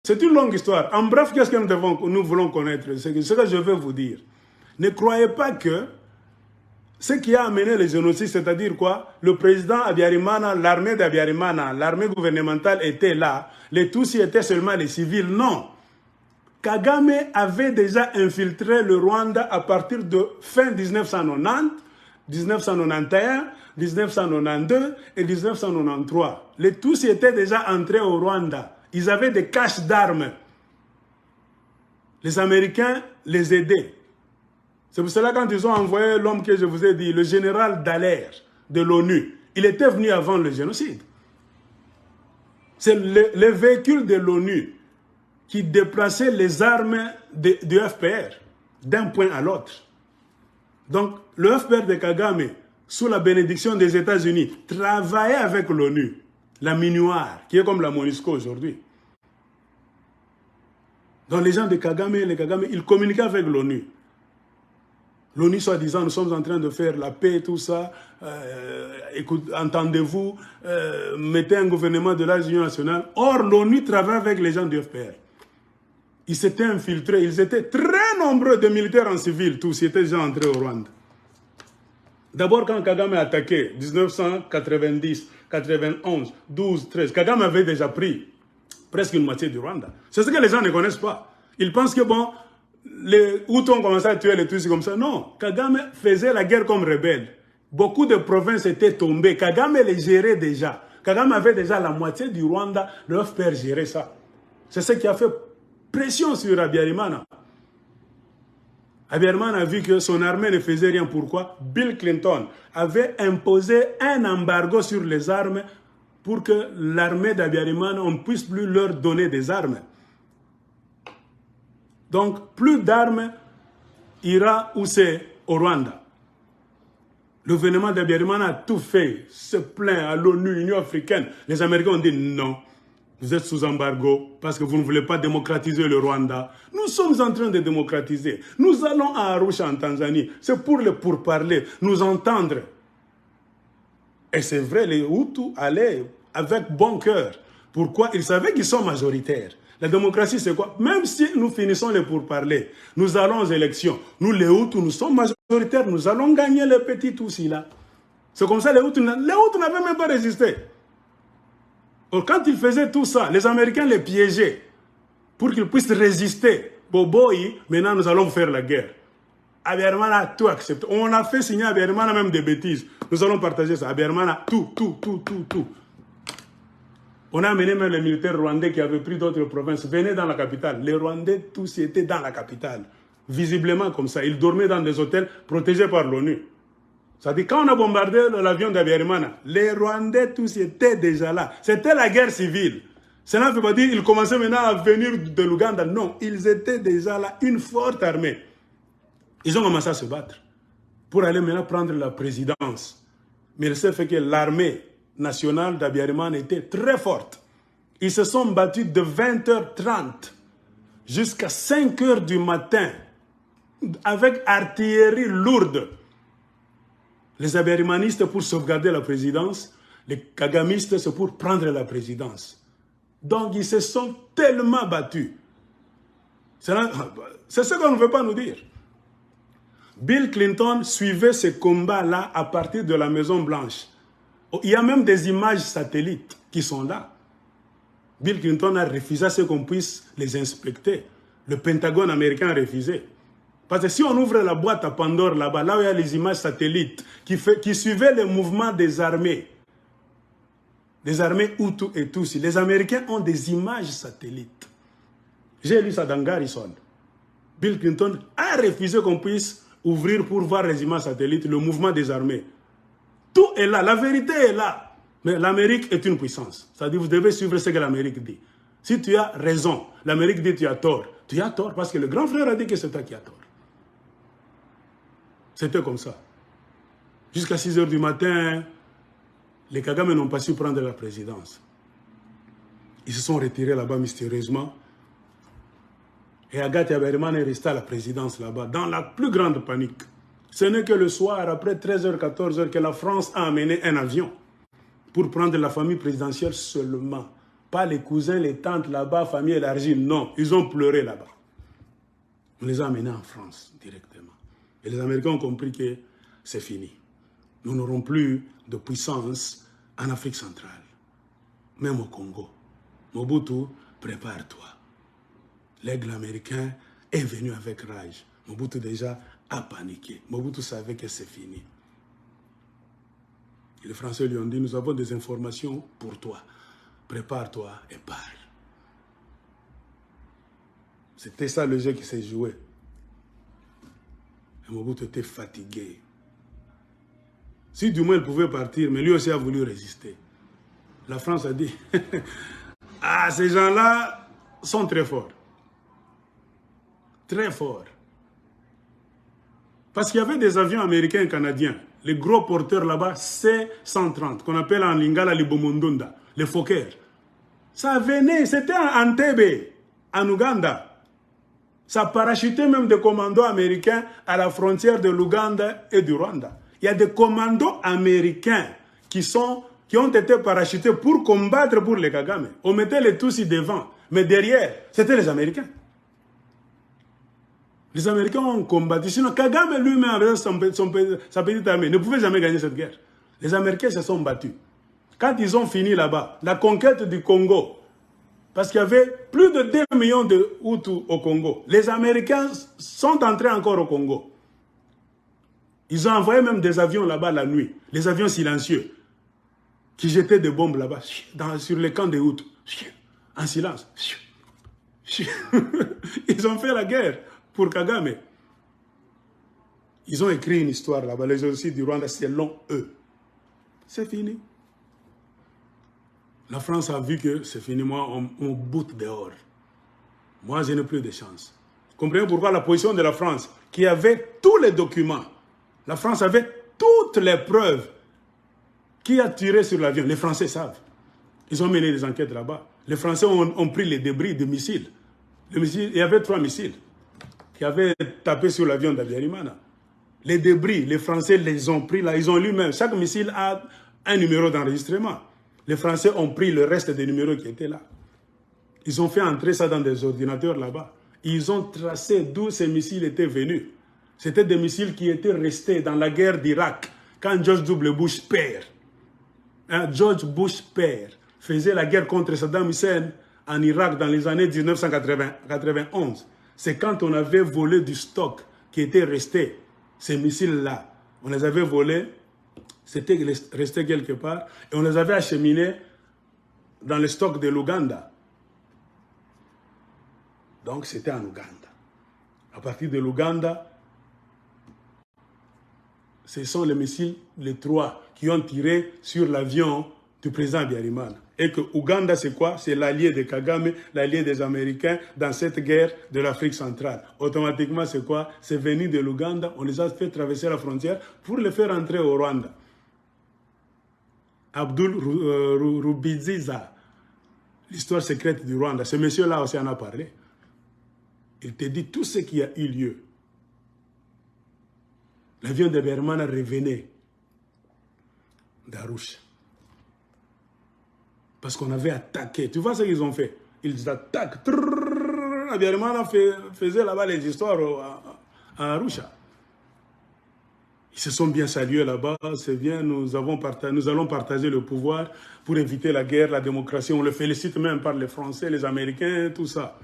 C'est une longue histoire. En bref, qu'est-ce que nous voulons connaître? C'est ce que je veux vous dire. Ne croyez pas que ce qui a amené les génocides, c'est-à-dire quoi? Le président Abiyarimana, l'armée d'Abiyarimana, l'armée gouvernementale était là. Les Tutsis étaient seulement les civils. Non. Kagame avait déjà infiltré le Rwanda à partir de fin 1990, 1991, 1992 et 1993. Les Tutsis étaient déjà entrés au Rwanda. Ils avaient des caches d'armes. Les Américains les aidaient. C'est pour cela quand ils ont envoyé l'homme que je vous ai dit, le général Dallaire de l'ONU, il était venu avant le génocide. C'est le véhicule de l'ONU qui déplaçait les armes du FPR d'un point à l'autre. Donc le FPR de Kagame, sous la bénédiction des États-Unis, travaillait avec l'ONU, la MINUAR, qui est comme la MONUSCO aujourd'hui. Donc les gens de Kagame, ils communiquaient avec l'ONU. L'ONU, soi-disant, nous sommes en train de faire la paix, tout ça. Écoute, entendez-vous, mettez un gouvernement de l'Union nationale. Or, l'ONU travaille avec les gens du FPR. Ils s'étaient infiltrés, ils étaient très nombreux de militaires en civil, tous, ils étaient déjà entrés au Rwanda. D'abord, quand Kagame a attaqué, 1990, 91, 12, 13, Kagame avait déjà pris presque une moitié du Rwanda. C'est ce que les gens ne connaissent pas. Ils pensent que, bon, les Hutus ont commencé à tuer les Tutsis comme ça. Non, Kagame faisait la guerre comme rebelle. Beaucoup de provinces étaient tombées. Kagame les gérait déjà. Kagame avait déjà la moitié du Rwanda. Le FPR gérait ça. C'est ce qui a fait pression sur Abiyarimana. Abiyarimana a vu que son armée ne faisait rien. Pourquoi? Bill Clinton avait imposé un embargo sur les armes pour que l'armée d'Abiyarimana, on ne puisse plus leur donner des armes. Donc, plus d'armes ira où c'est au Rwanda. Le gouvernement d'Abiyarimana a tout fait, se plaint à l'ONU, l'Union africaine. Les Américains ont dit non, vous êtes sous embargo parce que vous ne voulez pas démocratiser le Rwanda. Nous sommes en train de démocratiser. Nous allons à Arusha en Tanzanie. C'est pour les pourparlers, nous entendre. Et c'est vrai, les Hutus allaient avec bon cœur. Pourquoi? Ils savaient qu'ils sont majoritaires. La démocratie, c'est quoi? Même si nous finissons les pourparlers, nous allons aux élections. Nous, les Hutus, nous sommes majoritaires. Nous allons gagner les petits Tutsis là. C'est comme ça, les Hutus n'avaient même pas résisté. Or, quand ils faisaient tout ça, les Américains les piégeaient pour qu'ils puissent résister. Boboï, maintenant nous allons faire la guerre. Abiyarimana a tout accepté. On a fait signer à Abiyarimana même des bêtises. Nous allons partager ça. Abiyarimana, tout. On a amené même les militaires rwandais qui avaient pris d'autres provinces. Venaient dans la capitale. Les Rwandais, tous étaient dans la capitale. Visiblement comme ça. Ils dormaient dans des hôtels protégés par l'ONU. C'est-à-dire, quand on a bombardé l'avion d'Abiyarimana, les Rwandais, tous étaient déjà là. C'était la guerre civile. Cela ne veut pas dire qu'ils commençaient maintenant à venir de l'Ouganda. Non, ils étaient déjà là, une forte armée. Ils ont commencé à se battre pour aller maintenant prendre la présidence. Mais il s'est fait que l'armée nationale d'Abiyarimana était très forte. Ils se sont battus de 20h30 jusqu'à 5h du matin avec artillerie lourde. Les abiarimanistes pour sauvegarder la présidence, les kagamistes c'est pour prendre la présidence. Donc ils se sont tellement battus. C'est ce qu'on ne veut pas nous dire. Bill Clinton suivait ces combats-là à partir de la Maison Blanche. Il y a même des images satellites qui sont là. Bill Clinton a refusé à ce qu'on puisse les inspecter. Le Pentagone américain a refusé. Parce que si on ouvre la boîte à Pandore là-bas, là où il y a les images satellites qui suivaient les mouvements des armées Hutus et Tutsis, les Américains ont des images satellites. J'ai lu ça dans Garrison. Bill Clinton a refusé qu'on puisse ouvrir pour voir les images satellites, le mouvement des armées. Tout est là, la vérité est là. Mais l'Amérique est une puissance. C'est-à-dire, vous devez suivre ce que l'Amérique dit. Si tu as raison, l'Amérique dit que tu as tort. Tu as tort parce que le grand frère a dit que c'est toi qui as tort. C'était comme ça. Jusqu'à 6h du matin, les Kagame n'ont pas su prendre la présidence. Ils se sont retirés là-bas mystérieusement. Et Agathe Abiyarimana est resté à la présidence là-bas, dans la plus grande panique. Ce n'est que le soir, après 13h, 14h, que la France a amené un avion pour prendre la famille présidentielle seulement. Pas les cousins, les tantes là-bas, famille élargie. Non, ils ont pleuré là-bas. On les a amenés en France directement. Et les Américains ont compris que c'est fini. Nous n'aurons plus de puissance en Afrique centrale. Même au Congo. Mobutu, prépare-toi. L'aigle américain est venu avec rage. Mobutu déjà a paniqué. Mobutu savait que c'est fini. Et les Français lui ont dit, nous avons des informations pour toi. Prépare-toi et parle. C'était ça le jeu qui s'est joué. Et Mobutu était fatigué. Si du moins il pouvait partir, mais lui aussi a voulu résister. La France a dit, ah, ces gens-là sont très forts. Très forts. Parce qu'il y avait des avions américains et canadiens. Les gros porteurs là-bas, C-130, qu'on appelle en lingala les Bomondonda, les Fokker. Ça venait, c'était en Entebbe, en Ouganda. Ça parachutait même des commandos américains à la frontière de l'Ouganda et du Rwanda. Il y a des commandos américains qui ont été parachutés pour combattre pour les Kagame. On mettait les Tutsis devant, mais derrière, c'était les Américains. Les Américains ont combattu. Sinon, Kagame lui-même, avec sa petite armée, ne pouvait jamais gagner cette guerre. Les Américains se sont battus. Quand ils ont fini là-bas, la conquête du Congo, parce qu'il y avait plus de 2 millions de Hutus au Congo, les Américains sont entrés encore au Congo. Ils ont envoyé même des avions là-bas la nuit, les avions silencieux, qui jetaient des bombes là-bas, sur les camps des Hutus, en silence. Ils ont fait la guerre pour Kagame. Ils ont écrit une histoire là-bas, les génocides du Rwanda, selon eux. C'est fini. La France a vu que c'est fini, moi, on boute dehors. Moi, je n'ai plus de chance. Comprenez pourquoi la position de la France, qui avait tous les documents, la France avait toutes les preuves. Qui a tiré sur l'avion? Les Français savent. Ils ont mené des enquêtes là-bas. Les Français ont pris les débris de missiles. Il y avait 3 missiles qui avaient tapé sur l'avion d'Abiyarimana. Les débris, les Français les ont pris là. Ils ont lu même. Chaque missile a un numéro d'enregistrement. Les Français ont pris le reste des numéros qui étaient là. Ils ont fait entrer ça dans des ordinateurs là-bas. Ils ont tracé d'où ces missiles étaient venus. C'était des missiles qui étaient restés dans la guerre d'Irak. Quand George W. Bush père, George Bush père, faisait la guerre contre Saddam Hussein en Irak dans les années 1991. C'est quand on avait volé du stock qui était resté. Ces missiles-là, on les avait volés, c'était resté quelque part, et on les avait acheminés dans le stock de l'Ouganda. Donc c'était en Ouganda. À partir de l'Ouganda, ce sont les missiles, les 3, qui ont tiré sur l'avion du président Abiyarimana. Et que Ouganda, c'est quoi? C'est l'allié de Kagame, l'allié des Américains dans cette guerre de l'Afrique centrale. Automatiquement, c'est quoi? C'est venu de l'Ouganda, on les a fait traverser la frontière pour les faire entrer au Rwanda. Abdul Rubiziza, l'histoire secrète du Rwanda, ce monsieur-là aussi en a parlé. Il te dit tout ce qui a eu lieu. L'avion de Bermana revenait d'Arusha. Parce qu'on avait attaqué. Tu vois ce qu'ils ont fait? Ils attaquent. Bermana faisait là-bas les histoires à Arusha. Ils se sont bien salués là-bas. C'est bien, nous allons partager le pouvoir pour éviter la guerre, la démocratie. On le félicite même par les Français, les Américains, tout ça.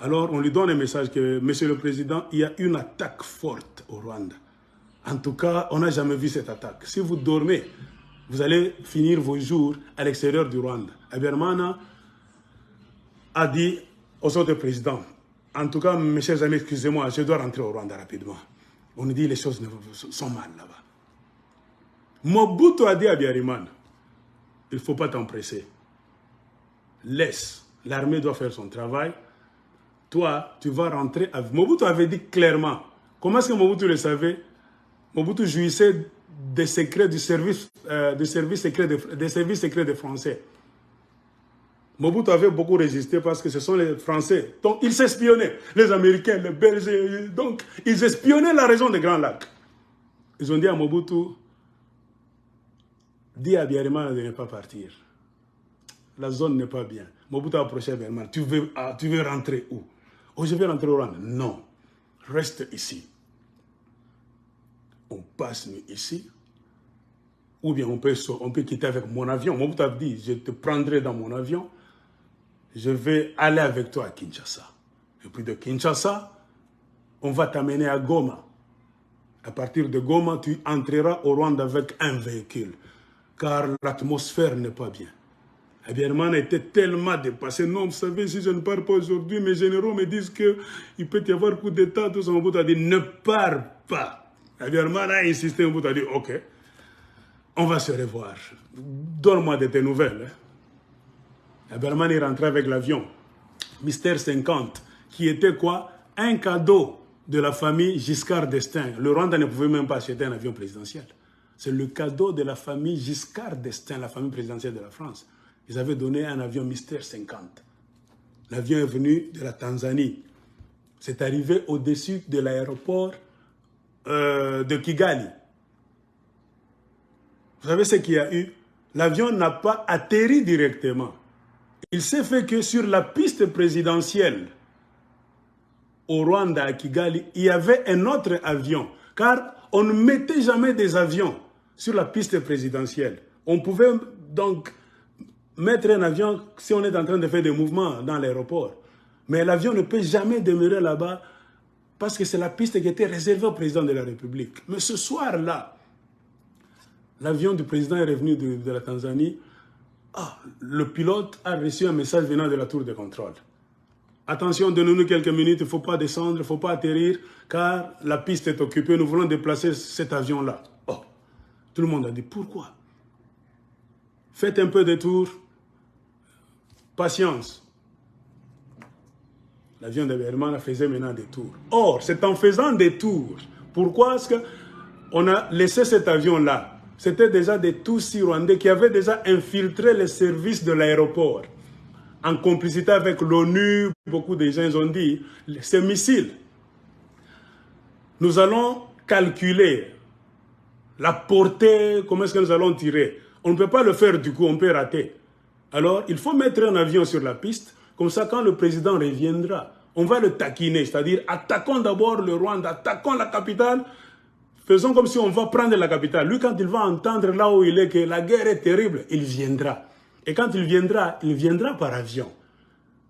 Alors, on lui donne un message que, Monsieur le Président, il y a une attaque forte au Rwanda. En tout cas, on n'a jamais vu cette attaque. Si vous dormez, vous allez finir vos jours à l'extérieur du Rwanda. Abiyarimana a dit aux autres présidents, en tout cas, mes chers amis, excusez-moi, je dois rentrer au Rwanda rapidement. On nous dit les choses sont mal là-bas. Mobutu a dit à Abiyarimana, il ne faut pas t'empresser. Laisse, l'armée doit faire son travail. Toi, tu vas rentrer. Mobutu avait dit clairement. Comment est-ce que Mobutu le savait? Mobutu jouissait des secrets des services secrets des Français. Mobutu avait beaucoup résisté parce que ce sont les Français. Donc, ils s'espionnaient. Les Américains, les Belges. Donc, ils espionnaient la région des Grands Lacs. Ils ont dit à Mobutu, dis à Abiyarimana de ne pas partir. la zone n'est pas bien. Mobutu a approché Berman. Tu veux rentrer où? Oh, je vais rentrer au Rwanda. Non, reste ici. On passe ici. Ou bien on peut quitter avec mon avion. Mobutu a dit, je te prendrai dans mon avion. Je vais aller avec toi à Kinshasa. Et puis de Kinshasa, on va t'amener à Goma. À partir de Goma, tu entreras au Rwanda avec un véhicule. Car l'atmosphère n'est pas bien. Abiyarimana était tellement dépassé. Non, vous savez, si je ne pars pas aujourd'hui, mes généraux me disent qu'il peut y avoir coup d'État. Tout ça, Mobutu a dit, ne pars pas. Abiyarimana a insisté, Mobutu a dit, ok, on va se revoir. Donne-moi de tes nouvelles. Abiyarimana est rentré avec l'avion. Mystère 50, qui était quoi? Un cadeau de la famille Giscard d'Estaing. Le Rwanda ne pouvait même pas acheter un avion présidentiel. C'est le cadeau de la famille Giscard d'Estaing, la famille présidentielle de la France. Ils avaient donné un avion Mystère 50. L'avion est venu de la Tanzanie. C'est arrivé au-dessus de l'aéroport de Kigali. Vous savez ce qu'il y a eu? L'avion n'a pas atterri directement. Il s'est fait que sur la piste présidentielle au Rwanda, à Kigali, il y avait un autre avion. Car on ne mettait jamais des avions sur la piste présidentielle. On pouvait donc mettre un avion si on est en train de faire des mouvements dans l'aéroport. Mais l'avion ne peut jamais demeurer là-bas parce que c'est la piste qui était réservée au président de la République. Mais ce soir-là, l'avion du président est revenu de la Tanzanie. Ah, le pilote a reçu un message venant de la tour de contrôle. Attention, donnez-nous quelques minutes, il ne faut pas descendre, il ne faut pas atterrir, car la piste est occupée, nous voulons déplacer cet avion-là. Oh, tout le monde a dit, pourquoi? Faites un peu de tour, patience. L'avion d'Abiyarimana faisait maintenant des tours. Or, c'est en faisant des tours, pourquoi est-ce qu'on a laissé cet avion-là? C'était déjà des Tutsis rwandais qui avaient déjà infiltré les services de l'aéroport. En complicité avec l'ONU, beaucoup de gens ont dit, ces missiles, nous allons calculer la portée, comment est-ce que nous allons tirer. On ne peut pas le faire du coup, on peut rater. Alors, il faut mettre un avion sur la piste, comme ça quand le président reviendra, on va le taquiner, c'est-à-dire attaquons d'abord le Rwanda, attaquons la capitale, faisons comme si on va prendre la capitale. Lui, quand il va entendre là où il est que la guerre est terrible, il viendra. Et quand il viendra par avion.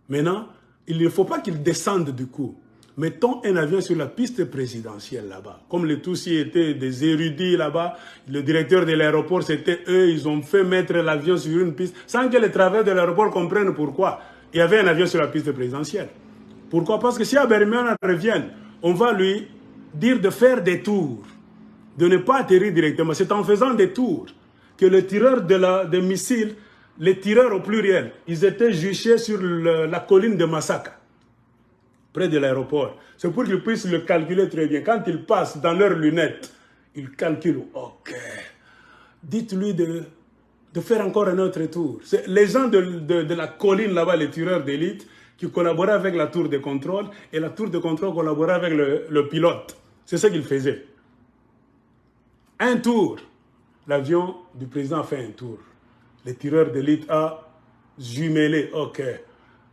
Maintenant, il ne faut pas qu'il descende du coup. Mettons un avion sur la piste présidentielle là-bas. Comme les Tutsis étaient des érudits là-bas, le directeur de l'aéroport, c'était eux, ils ont fait mettre l'avion sur une piste, sans que les travailleurs de l'aéroport comprennent pourquoi. Il y avait un avion sur la piste présidentielle. Pourquoi? Parce que si Abiyarimana revient, on va lui dire de faire des tours, de ne pas atterrir directement. C'est en faisant des tours que les tireurs des missiles, les tireurs au pluriel, ils étaient juchés sur la colline de Masaka, près de l'aéroport. C'est pour qu'ils puissent le calculer très bien. Quand ils passent dans leurs lunettes, ils calculent. Ok, dites-lui de faire encore un autre tour. C'est les gens de la colline là-bas, les tireurs d'élite, qui collaboraient avec la tour de contrôle, et la tour de contrôle collaborait avec le pilote. C'est ce qu'ils faisaient. Un tour. L'avion du président a fait un tour. Le tireur d'élite a jumelé. Ok,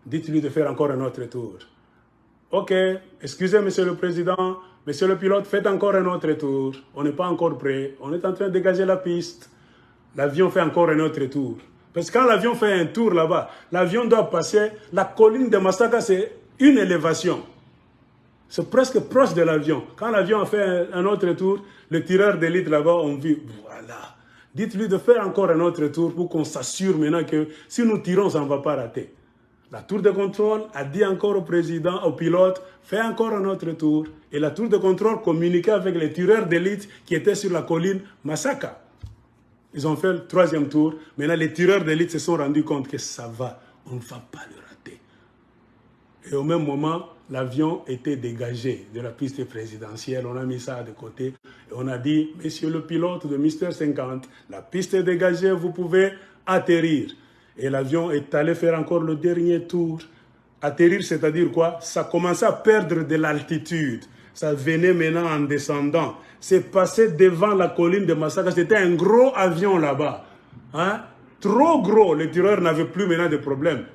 dites-lui de faire encore un autre tour. Ok, excusez monsieur le président, monsieur le pilote, faites encore un autre tour. On n'est pas encore prêt, on est en train de dégager la piste. L'avion fait encore un autre tour. Parce que quand l'avion fait un tour là-bas, l'avion doit passer, la colline de Masaka, c'est une élévation. C'est presque proche de l'avion. Quand l'avion a fait un autre tour, le tireur d'élite là-bas ont vu, voilà. Dites-lui de faire encore un autre tour pour qu'on s'assure maintenant que si nous tirons, ça ne va pas rater. La tour de contrôle a dit encore au président, au pilote, fais encore un autre tour. Et la tour de contrôle communiquait avec les tireurs d'élite qui étaient sur la colline Masaka. Ils ont fait le troisième tour. Maintenant, les tireurs d'élite se sont rendus compte que ça va, on ne va pas le rater. Et au même moment, l'avion était dégagé de la piste présidentielle. On a mis ça de côté. Et on a dit, monsieur le pilote de Mystère 50, la piste est dégagée, vous pouvez atterrir. Et l'avion est allé faire encore le dernier tour. Atterrir, c'est-à-dire quoi? Ça commençait à perdre de l'altitude. Ça venait maintenant en descendant. C'est passé devant la colline de Masaka. C'était un gros avion là-bas. Hein? trop gros, les tireurs n'avaient plus maintenant de problème.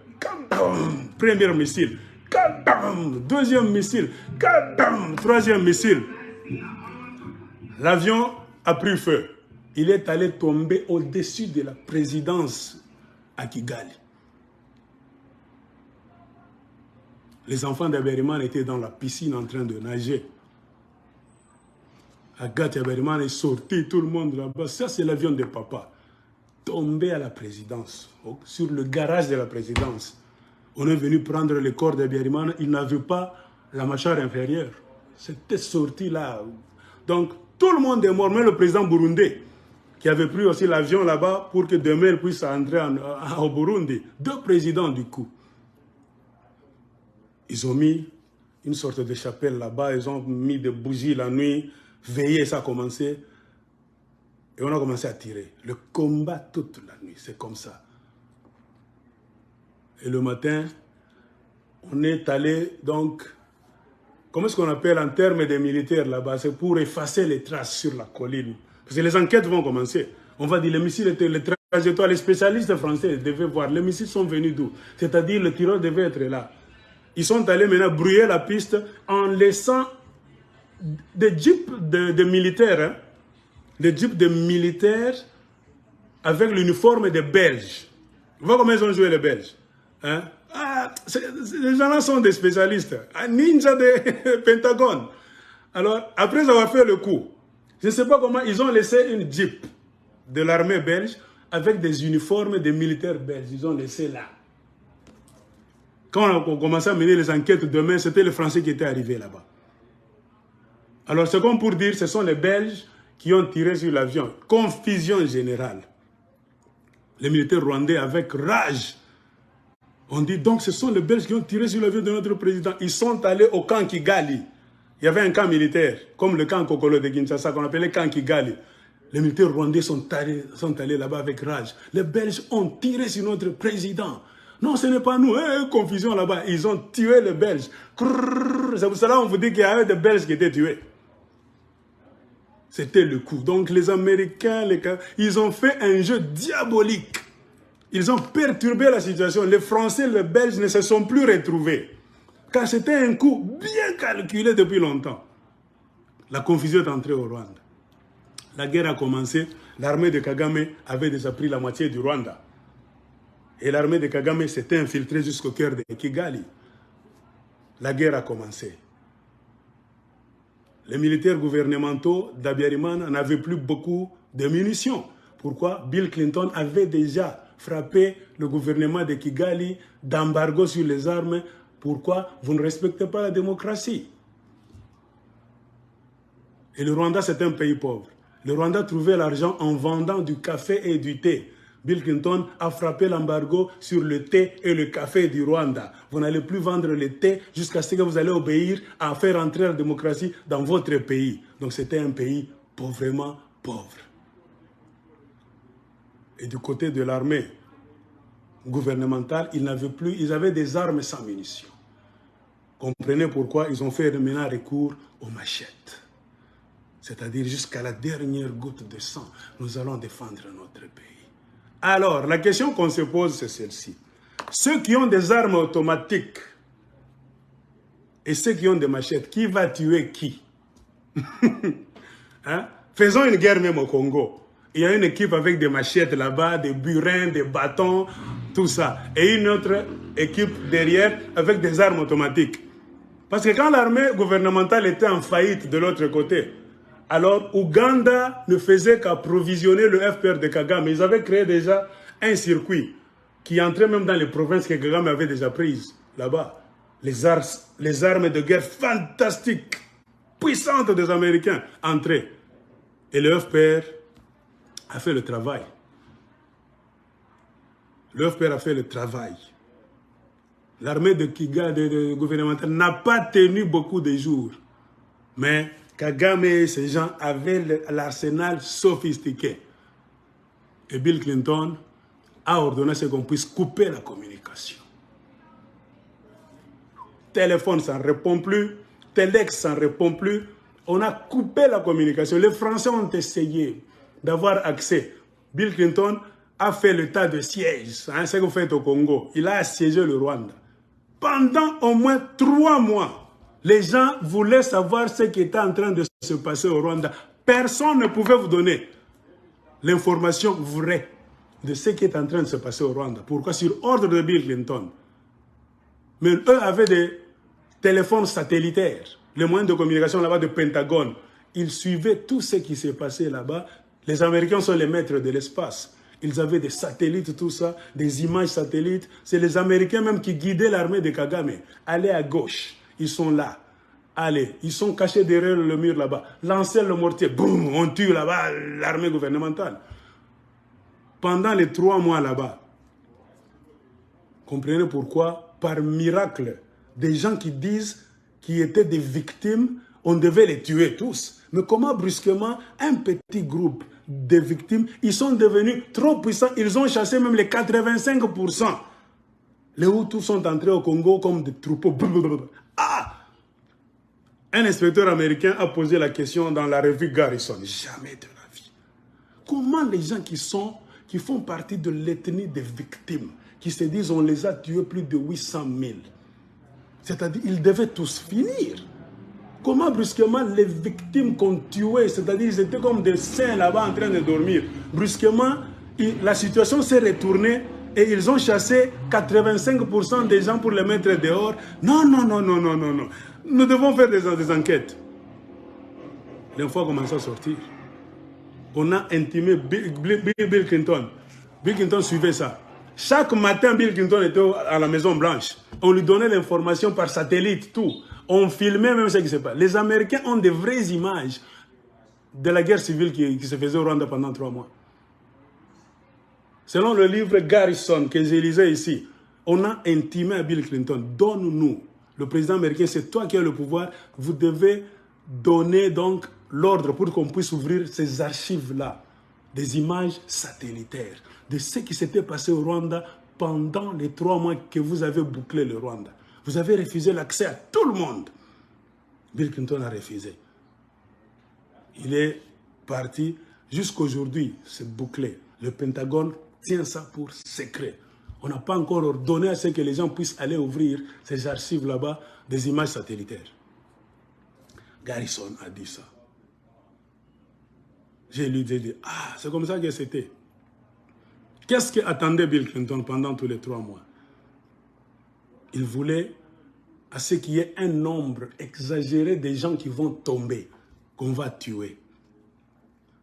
Premier missile, deuxième missile, troisième missile. L'avion a pris feu. Il est allé tomber au-dessus de la présidence à Kigali. Les enfants d'Habyarimana étaient dans la piscine en train de nager. Agathe Habyarimana est sorti, tout le monde là-bas. Ça, c'est l'avion de papa. Tombé à la présidence, sur le garage de la présidence. On est venu prendre le corps d'Habyarimana. Il n'avait pas la mâchoire inférieure. C'était sorti là. Donc, tout le monde est mort. Même le président burundais, qui avait pris aussi l'avion là-bas pour que demain il puisse entrer au Burundi. 2 présidents du coup. Ils ont mis une sorte de chapelle là-bas. Ils ont mis des bougies la nuit. Veillé, ça a commencé. Et on a commencé à tirer. Le combat toute la nuit, c'est comme ça. Et le matin, on est allé donc, comment est-ce qu'on appelle en termes des militaires là-bas? C'est pour effacer les traces sur la colline. Parce que les enquêtes vont commencer. On va dire les missiles étaient les trajectoires. Les spécialistes français devaient voir. Les missiles sont venus d'où? C'est-à-dire le tireur devait être là. Ils sont allés maintenant brouiller la piste en laissant des jeeps de militaires. Hein? Des jeeps de militaires avec l'uniforme des Belges. Vous voyez comment ils ont joué les Belges? Hein? Les gens-là sont des spécialistes. Un ninja de Pentagone. Alors, après avoir fait le coup, je ne sais pas comment, ils ont laissé une jeep de l'armée belge avec des uniformes des militaires belges. Ils ont laissé là. Quand on a commencé à mener les enquêtes demain, c'était les Français qui étaient arrivés là-bas. Alors, c'est comme pour dire, ce sont les Belges qui ont tiré sur l'avion. Confusion générale. Les militaires rwandais, avec rage, on dit donc ce sont les Belges qui ont tiré sur l'avion de notre président. Ils sont allés au camp Kigali. Il y avait un camp militaire, comme le camp Kokolo de Kinshasa, qu'on appelait camp Kigali. Les militaires rwandais sont allés là-bas avec rage. Les Belges ont tiré sur notre président. Non, ce n'est pas nous. Confusion là-bas. Ils ont tué les Belges. C'est pour cela qu'on vous dit qu'il y avait des Belges qui étaient tués. C'était le coup. Donc les Américains, ils ont fait un jeu diabolique. Ils ont perturbé la situation. Les Français, les Belges ne se sont plus retrouvés. Car c'était un coup bien calculé depuis longtemps. La confusion est entrée au Rwanda. La guerre a commencé. L'armée de Kagame avait déjà pris la moitié du Rwanda. Et l'armée de Kagame s'était infiltrée jusqu'au cœur de Kigali. La guerre a commencé. Les militaires gouvernementaux d'Habyarimana n'avaient plus beaucoup de munitions. Pourquoi? Bill Clinton avait déjà frappé le gouvernement de Kigali d'embargo sur les armes. Pourquoi? Vous ne respectez pas la démocratie. Et le Rwanda, c'est un pays pauvre. Le Rwanda trouvait l'argent en vendant du café et du thé. Bill Clinton a frappé l'embargo sur le thé et le café du Rwanda. Vous n'allez plus vendre le thé jusqu'à ce que vous allez obéir à faire entrer la démocratie dans votre pays. Donc c'était un pays pauvrement pauvre. Et du côté de l'armée gouvernementale, ils avaient des armes sans munitions. Comprenez pourquoi ils ont fait maintenant recours aux machettes. C'est-à-dire jusqu'à la dernière goutte de sang, nous allons défendre notre pays. Alors, la question qu'on se pose, c'est celle-ci. Ceux qui ont des armes automatiques et ceux qui ont des machettes, qui va tuer qui? Hein? Faisons une guerre même au Congo. Il y a une équipe avec des machettes là-bas, des burins, des bâtons, tout ça. Et une autre équipe derrière avec des armes automatiques. Parce que quand l'armée gouvernementale était en faillite de l'autre côté, alors Ouganda ne faisait qu'approvisionner le FPR de Kagame. Ils avaient créé déjà un circuit qui entrait même dans les provinces que Kagame avait déjà prises là-bas. Les armes de guerre fantastiques, puissantes des Américains entraient. Et le FPR a fait le travail. Le FPR a fait le travail. L'armée de Kigali, gouvernementale, n'a pas tenu beaucoup de jours. Mais Kagame et ces gens avaient l'arsenal sophistiqué. Et Bill Clinton a ordonné qu'on puisse couper la communication. Téléphone, ça ne répond plus. Telex, ça ne répond plus. On a coupé la communication. Les Français ont essayé d'avoir accès. Bill Clinton a fait l'état de siège, hein, ce que vous faites au Congo. Il a assiégé le Rwanda. Pendant au moins 3 mois, les gens voulaient savoir ce qui était en train de se passer au Rwanda. Personne ne pouvait vous donner l'information vraie de ce qui est en train de se passer au Rwanda. Pourquoi? Sur ordre de Bill Clinton. Mais eux avaient des téléphones satellitaires, les moyens de communication là-bas du Pentagone. Ils suivaient tout ce qui s'est passé là-bas. Les Américains sont les maîtres de l'espace. Ils avaient des satellites, tout ça, des images satellites. C'est les Américains même qui guidaient l'armée de Kagame. Allez à gauche, ils sont là. Allez, ils sont cachés derrière le mur là-bas. Lancez le mortier, boum, on tue là-bas l'armée gouvernementale. Pendant les 3 mois là-bas, comprenez pourquoi, par miracle, des gens qui disent qu'ils étaient des victimes, on devait les tuer tous. Mais comment brusquement, un petit groupe de victimes, ils sont devenus trop puissants, ils ont chassé même les 85%. Les Hutus sont entrés au Congo comme des troupeaux. Ah! Un inspecteur américain a posé la question dans la revue Garrison. Jamais de la vie. Comment les gens qui font partie de l'ethnie des victimes, qui se disent on les a tués plus de 800 000, c'est-à-dire ils devaient tous finir. Comment brusquement les victimes qu'on tuait, c'est-à-dire ils étaient comme des saints là-bas en train de dormir, brusquement la situation s'est retournée et ils ont chassé 85% des gens pour les mettre dehors. Non, non, non, non, non, non, non. Nous devons faire des enquêtes. L'info a commencé à sortir. On a intimé Bill Clinton. Bill Clinton suivait ça. Chaque matin, Bill Clinton était à la Maison Blanche. On lui donnait l'information par satellite, tout. On filmait même ce qui se passe. Les Américains ont des vraies images de la guerre civile qui se faisait au Rwanda pendant 3 mois. Selon le livre Garrison que j'ai lisé ici, on a intimé à Bill Clinton. Donne-nous. Le président américain, c'est toi qui as le pouvoir. Vous devez donner donc l'ordre pour qu'on puisse ouvrir ces archives-là, des images satellitaires, de ce qui s'était passé au Rwanda pendant les 3 mois que vous avez bouclé le Rwanda. Vous avez refusé l'accès à tout le monde. Bill Clinton a refusé. Il est parti. Jusqu'aujourd'hui, c'est bouclé. Le Pentagone tient ça pour secret. On n'a pas encore ordonné à ce que les gens puissent aller ouvrir ces archives là-bas, des images satellitaires. Garrison a dit ça. J'ai lu, j'ai dit, ah, c'est comme ça que c'était. Qu'est-ce qu'attendait Bill Clinton pendant tous les 3 mois? Il voulait à ce qu'il y ait un nombre exagéré de gens qui vont tomber, qu'on va tuer.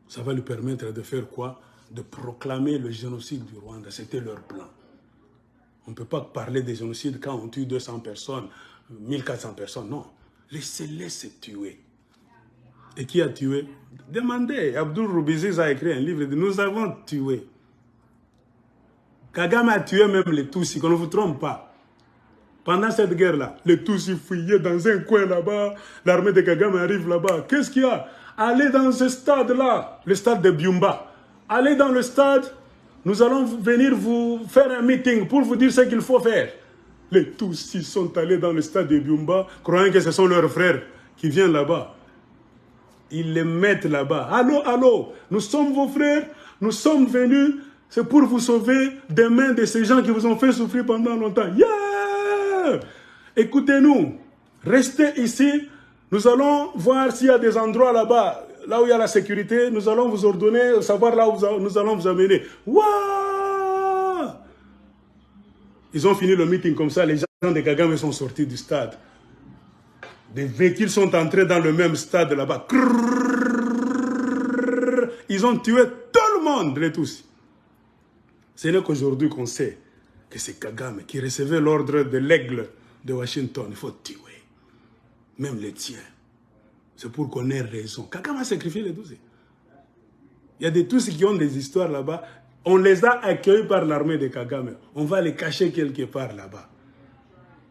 Ça va lui permettre de faire quoi? De proclamer le génocide du Rwanda. C'était leur plan. On ne peut pas parler de génocide quand on tue 200 personnes, 1400 personnes. Non. Laissez-les se tuer. Et qui a tué? Demandez. Abdul Rubiziz a écrit un livre. Nous avons tué. Kagame a tué même les Tutsis, qu'on ne vous trompe pas. Pendant cette guerre-là, les Tutsis fuyaient dans un coin là-bas. L'armée de Kagame arrive là-bas. Qu'est-ce qu'il y a? Allez dans ce stade-là, le stade de Byumba. Allez dans le stade. Nous allons venir vous faire un meeting pour vous dire ce qu'il faut faire. Les Tutsis sont allés dans le stade de Byumba, croyant que ce sont leurs frères qui viennent là-bas. Ils les mettent là-bas. Allô, allô, nous sommes vos frères, nous sommes venus, c'est pour vous sauver des mains de ces gens qui vous ont fait souffrir pendant longtemps. Yeah! Écoutez-nous, restez ici, nous allons voir s'il y a des endroits là-bas. Là où il y a la sécurité, nous allons vous ordonner, savoir là où nous allons vous amener. Waouh! Ils ont fini le meeting comme ça, les gens de Kagame sont sortis du stade. Des véhicules sont entrés dans le même stade là-bas. Ils ont tué tout le monde, les tous. Ce n'est qu'aujourd'hui qu'on sait que c'est Kagame qui recevait l'ordre de l'aigle de Washington. Il faut tuer, même les tiens. C'est pour qu'on ait raison. Kagame a sacrifié les Tutsis. Il y a des Tutsis qui ont des histoires là-bas. On les a accueillis par l'armée de Kagame. On va les cacher quelque part là-bas.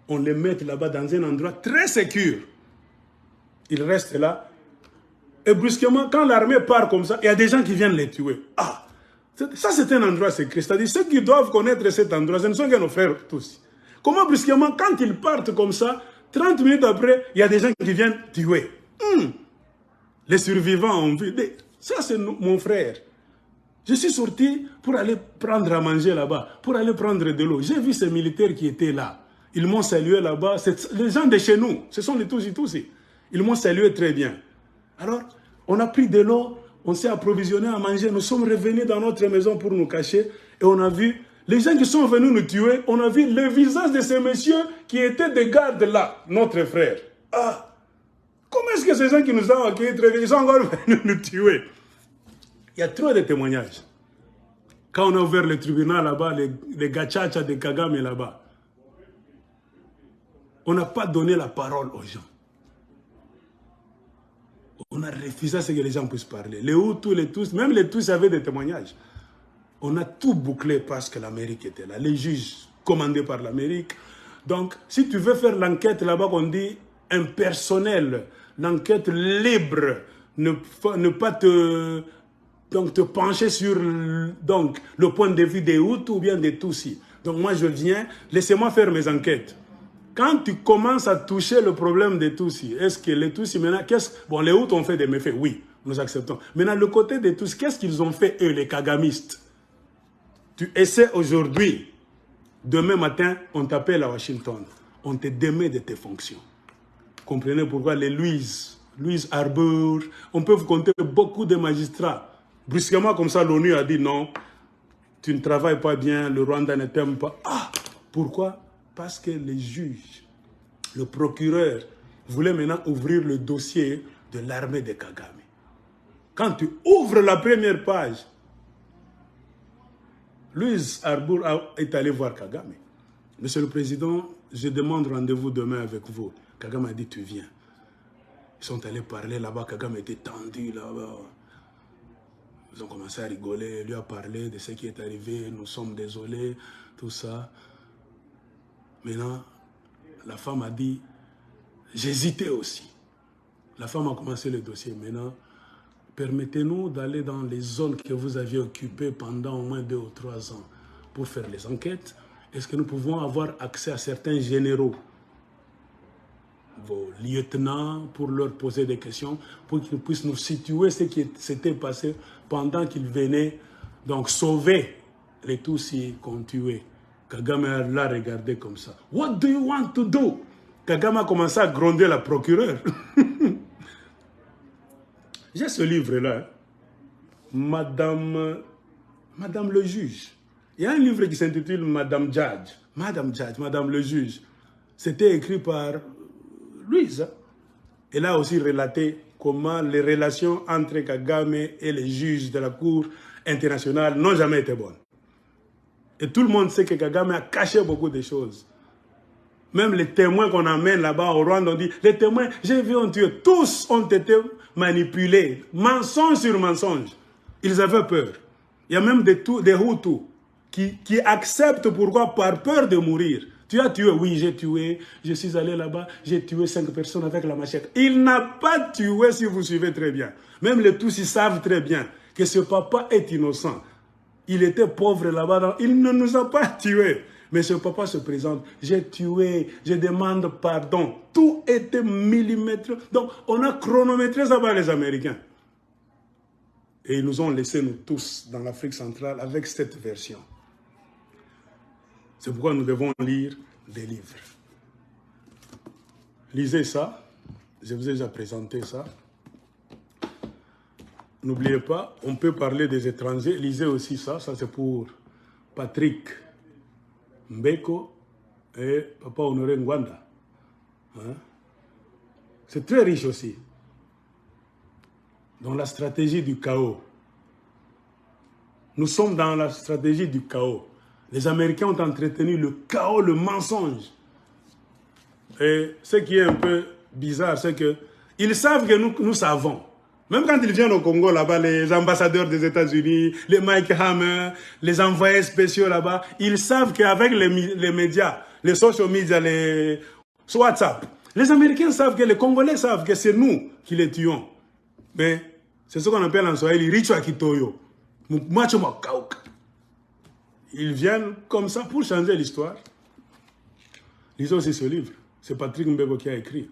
On les met là-bas dans un endroit très sécur. Ils restent là. Et brusquement, quand l'armée part comme ça, il y a des gens qui viennent les tuer. Ah, ça c'est un endroit secret. C'est-à-dire ceux qui doivent connaître cet endroit, ce ne sont que nos frères tous. Comment brusquement, quand ils partent comme ça, 30 minutes après, il y a des gens qui viennent tuer. Les survivants ont vu. Ça, c'est mon frère. Je suis sorti pour aller prendre à manger là-bas, pour aller prendre de l'eau. J'ai vu ces militaires qui étaient là. Ils m'ont salué là-bas. Les gens de chez nous, ce sont les Tutsis. Ils m'ont salué très bien. Alors, on a pris de l'eau, on s'est approvisionné à manger. Nous sommes revenus dans notre maison pour nous cacher. Et on a vu les gens qui sont venus nous tuer. On a vu le visage de ces messieurs qui étaient des gardes là, notre frère. Ah, comment est-ce que ces gens qui nous ont accueillis très bien, ils sont encore venus nous tuer? Il y a trop de témoignages. Quand on a ouvert le tribunal là-bas, les gachacha de Kagame là-bas, on n'a pas donné la parole aux gens. On a refusé à ce que les gens puissent parler. Les Hutus, les Tutsis, même les Tutsis avaient des témoignages. On a tout bouclé parce que l'Amérique était là. Les juges commandés par l'Amérique. Donc, si tu veux faire l'enquête là-bas, on dit impersonnelle, l'enquête libre, ne pas te pencher sur le point de vue des Hutus ou bien des Tutsis. Donc moi je viens, laissez-moi faire mes enquêtes. Quand tu commences à toucher le problème des Tutsis, est-ce que les Tutsis maintenant, bon, les Hutus ont fait des méfaits, oui, nous acceptons. Maintenant, le côté des Tutsis, qu'est-ce qu'ils ont fait eux, les Kagamistes? Tu essaies aujourd'hui, demain matin, on t'appelle à Washington, on te démet de tes fonctions. Comprenez pourquoi les Louise Arbour, on peut vous compter beaucoup de magistrats. Brusquement, comme ça, l'ONU a dit non, tu ne travailles pas bien, le Rwanda ne t'aime pas. Ah, pourquoi? Parce que les juges, le procureur, voulaient maintenant ouvrir le dossier de l'armée de Kagame. Quand tu ouvres la première page, Louise Arbour est allé voir Kagame. Monsieur le Président, je demande rendez-vous demain avec vous. Kagame a dit, tu viens. Ils sont allés parler là-bas, Kagame était tendu là-bas. Ils ont commencé à rigoler, lui a parlé de ce qui est arrivé, nous sommes désolés, tout ça. Maintenant, la femme a dit, j'hésitais aussi. La femme a commencé le dossier. Maintenant, permettez-nous d'aller dans les zones que vous aviez occupées pendant au moins 2 ou 3 ans pour faire les enquêtes. Est-ce que nous pouvons avoir accès à certains généraux, vos lieutenants, pour leur poser des questions, pour qu'ils puissent nous situer ce qui s'était passé pendant qu'ils venaient donc sauver les Tutsis qu'on tuait. Kagame l'a regardé comme ça. What do you want to do? Kagame a commencé à gronder la procureure. J'ai ce livre-là, Madame le juge. Il y a un livre qui s'intitule Madame Judge. Madame le juge. C'était écrit par Louise. Elle a aussi relaté comment les relations entre Kagame et les juges de la Cour internationale n'ont jamais été bonnes. Et tout le monde sait que Kagame a caché beaucoup de choses. Même les témoins qu'on amène là-bas au Rwanda, on dit, les témoins, j'ai vu, on tué. Tous ont été manipulés, mensonge sur mensonge. Ils avaient peur. Il y a même des Hutus qui acceptent pourquoi par peur de mourir. Tu as tué, oui, j'ai tué, je suis allé là-bas, j'ai tué 5 personnes avec la machette. Il n'a pas tué, si vous suivez très bien. Même les Tutsis savent très bien que ce papa est innocent. Il était pauvre là-bas, il ne nous a pas tués. Mais ce papa se présente, j'ai tué, je demande pardon. Tout était millimètre. Donc, on a chronométré ça par les Américains. Et ils nous ont laissé, nous tous, dans l'Afrique centrale, avec cette version. C'est pourquoi nous devons lire des livres. Lisez ça. Je vous ai déjà présenté ça. N'oubliez pas, on peut parler des étrangers. Lisez aussi ça. Ça, c'est pour Patrick Mbeko et Papa Honoré Ngwanda. Hein? C'est très riche aussi. Dans la stratégie du chaos. Nous sommes dans la stratégie du chaos. Les Américains ont entretenu le chaos, le mensonge. Et ce qui est un peu bizarre, c'est qu'ils savent que nous savons. Même quand ils viennent au Congo, là-bas, les ambassadeurs des États-Unis, les Mike Hammer, les envoyés spéciaux là-bas, ils savent qu'avec les médias, les social media, les WhatsApp, les Américains savent que les Congolais savent que c'est nous qui les tuons. Mais c'est ce qu'on appelle en Swahili, Richo Kitoyo. Ils viennent comme ça pour changer l'histoire. Lisez aussi ce livre. C'est Patrick Mbeko qui a écrit.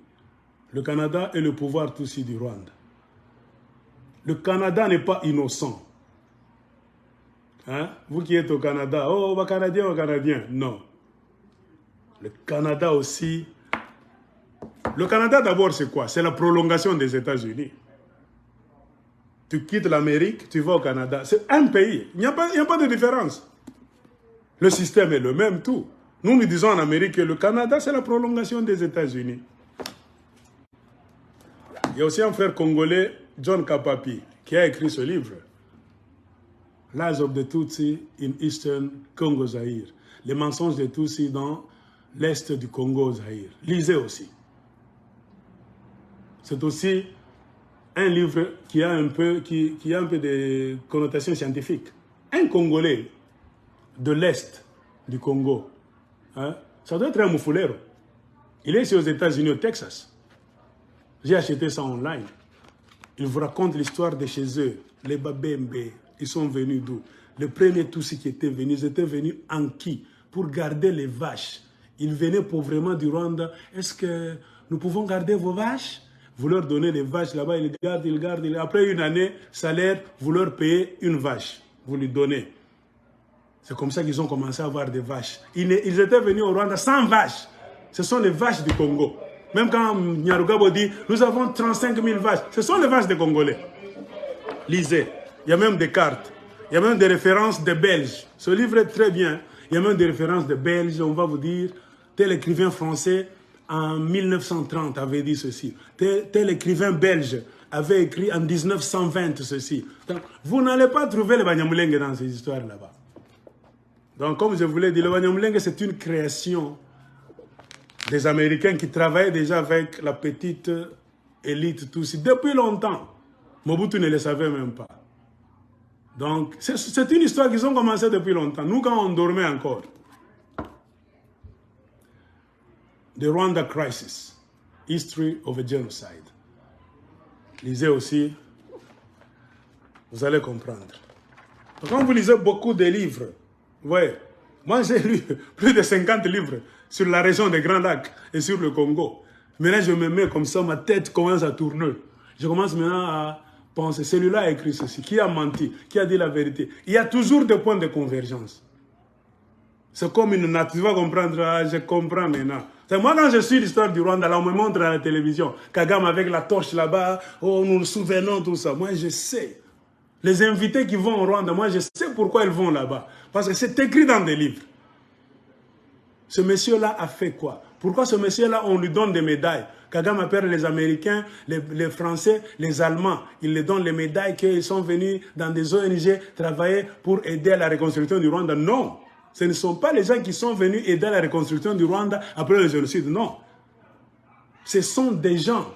Le Canada et le pouvoir Tutsi du Rwanda. Le Canada n'est pas innocent. Hein? Vous qui êtes au Canada, oh, va Canadien, Canadien. Non. Le Canada aussi. Le Canada d'abord, c'est quoi? C'est la prolongation des États-Unis. Tu quittes l'Amérique, tu vas au Canada. C'est un pays. Il n'y a pas de différence. Le système est le même, tout. Nous disons en Amérique que le Canada, c'est la prolongation des États-Unis. Il y a aussi un frère congolais, John Kapapi, qui a écrit ce livre. Lies of the Tutsi in Eastern Congo Zaïre. Les mensonges des Tutsis dans l'Est du Congo Zaïre. Lisez aussi. C'est aussi un livre qui a un peu de connotations scientifiques. Un Congolais de l'Est du Congo, hein, ça doit être un Mufulero. Il est ici aux États-Unis, au Texas. J'ai acheté ça online. Il vous raconte l'histoire de chez eux. Les Babembe, ils sont venus d'où? Les premiers Tutsis qui étaient venus, ils étaient venus en qui? Pour garder les vaches. Ils venaient pauvrement du Rwanda. Est-ce que nous pouvons garder vos vaches? Vous leur donnez des vaches là-bas, ils gardent. Après une année, salaire, vous leur payez une vache. Vous lui donnez. C'est comme ça qu'ils ont commencé à avoir des vaches. Ils étaient venus au Rwanda sans vaches. Ce sont les vaches du Congo. Même quand Nyarugabo dit, nous avons 35 000 vaches. Ce sont les vaches des Congolais. Lisez. Il y a même des cartes. Il y a même des références des Belges. Ce livre est très bien. Il y a même des références des Belges. On va vous dire, tel écrivain français en 1930 avait dit ceci. Tel écrivain belge avait écrit en 1920 ceci. Donc, vous n'allez pas trouver les Banyamulenge dans ces histoires là-bas. Donc, comme je vous l'ai dit, le Banyamulenge, c'est une création des Américains qui travaillaient déjà avec la petite élite Tutsi depuis longtemps. Mobutu ne le savait même pas. Donc, c'est une histoire qu'ils ont commencé depuis longtemps. Nous, quand on dormait encore. The Rwanda Crisis, History of a Genocide. Lisez aussi, vous allez comprendre. Donc, quand vous lisez beaucoup de livres, vous voyez, moi j'ai lu plus de 50 livres sur la région des Grands Lacs et sur le Congo. Maintenant, je me mets comme ça, ma tête commence à tourner. Je commence maintenant à penser, celui-là a écrit ceci, qui a menti, qui a dit la vérité. Il y a toujours des points de convergence. C'est comme une nature, tu vas comprendre, ah, je comprends maintenant. Moi, quand je suis l'histoire du Rwanda, là, on me montre à la télévision, Kagame avec la torche là-bas, oh, nous nous souvenons, tout ça. Moi, je sais. Les invités qui vont au Rwanda, moi, je sais pourquoi ils vont là-bas. Parce que c'est écrit dans des livres. Ce monsieur-là a fait quoi? Pourquoi ce monsieur-là, on lui donne des médailles? Kagame appelle les Américains, les Français, les Allemands. Il les donne les médailles qu'ils sont venus dans des ONG travailler pour aider à la reconstruction du Rwanda. Non. Ce ne sont pas les gens qui sont venus aider à la reconstruction du Rwanda après le génocide, non. Ce sont des gens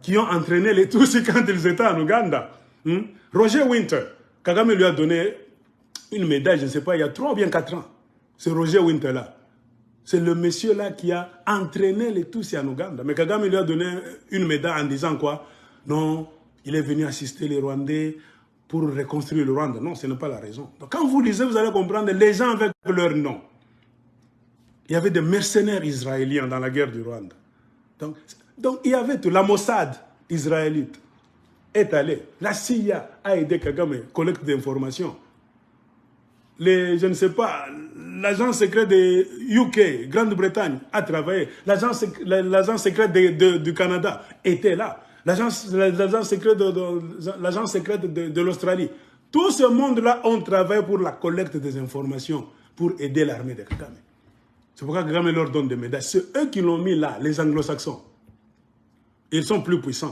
qui ont entraîné les Tutsis quand ils étaient en Ouganda. Roger Winter, Kagame lui a donné une médaille, je ne sais pas, il y a 3 ou bien 4 ans. C'est Roger Winter-là. C'est le monsieur-là qui a entraîné les Tutsis en Ouganda. Mais Kagame lui a donné une médaille en disant quoi? Non, il est venu assister les Rwandais pour reconstruire le Rwanda. Non, ce n'est pas la raison. Donc, quand vous lisez, vous allez comprendre les gens avec leur nom. Il y avait des mercenaires israéliens dans la guerre du Rwanda. Donc il y avait tout. La Mossad israélite est allée. La CIA a aidé Kagame, collecte d'informations. Je ne sais pas, l'agent secret de UK, Grande-Bretagne, a travaillé. L'agent secret du Canada était là. L'agent secret de l'Australie. Tout ce monde-là ont travaillé pour la collecte des informations, pour aider l'armée de Kagame. C'est pourquoi Kagame leur donne des médailles. C'est eux qui l'ont mis là, les anglo-saxons. Ils sont plus puissants.